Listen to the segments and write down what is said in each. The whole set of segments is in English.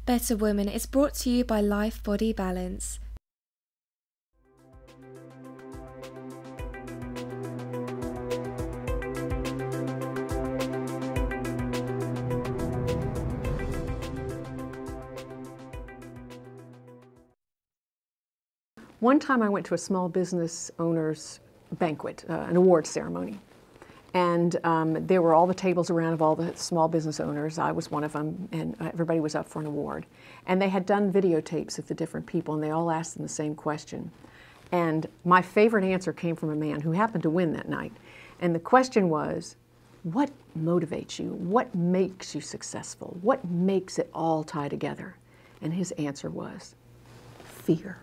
Better Woman is brought to you by Life Body Balance. One time I went to a small business owner's banquet, an awards ceremony. And there were all the tables around of all the small business owners. I was one of them, and everybody was up for an award. And they had done videotapes of the different people, and they all asked them the same question. And my favorite answer came from a man who happened to win that night. And the question was, what motivates you? What makes you successful? What makes it all tie together? And his answer was, fear.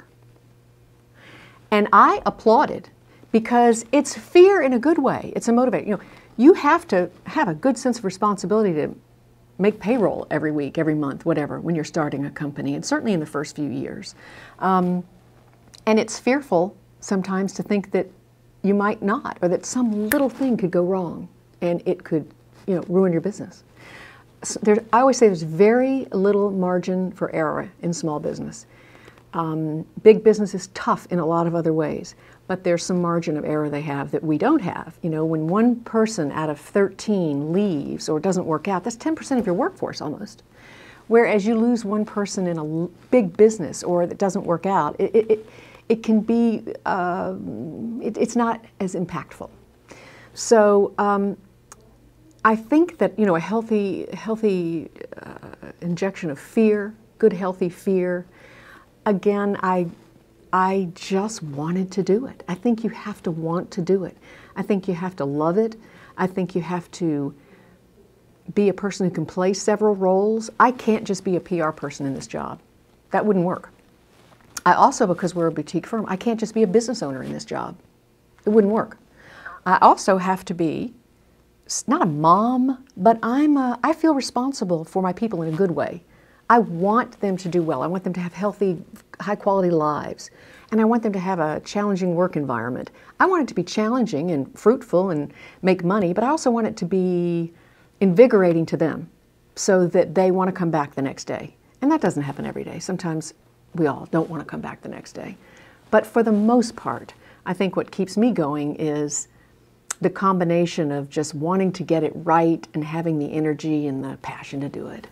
And I applauded, because it's fear in a good way. It's a motivator. You know, you have to have a good sense of responsibility to make payroll every week, every month, whatever, when you're starting a company, and certainly in the first few years. And it's fearful sometimes to think that you might not, or that some little thing could go wrong and it could, you know, ruin your business. So I always say there's very little margin for error in small business. Big business is tough in a lot of other ways, but there's some margin of error they have that we don't have. You know, when one person out of 13 leaves or doesn't work out, that's 10% of your workforce almost. Whereas you lose one person in a big business or that doesn't work out, it can be, it's not as impactful. So I think that, you know, a healthy injection of fear, good healthy fear. Again, I just wanted to do it. I think you have to want to do it. I think you have to love it. I think you have to be a person who can play several roles. I can't just be a PR person in this job. That wouldn't work. I also, because we're a boutique firm, I can't just be a business owner in this job. It wouldn't work. I also have to be, not a mom, but I feel responsible for my people in a good way. I want them to do well. I want them to have healthy, high-quality lives. And I want them to have a challenging work environment. I want it to be challenging and fruitful and make money, but I also want it to be invigorating to them so that they want to come back the next day. And that doesn't happen every day. Sometimes we all don't want to come back the next day. But for the most part, I think what keeps me going is the combination of just wanting to get it right and having the energy and the passion to do it.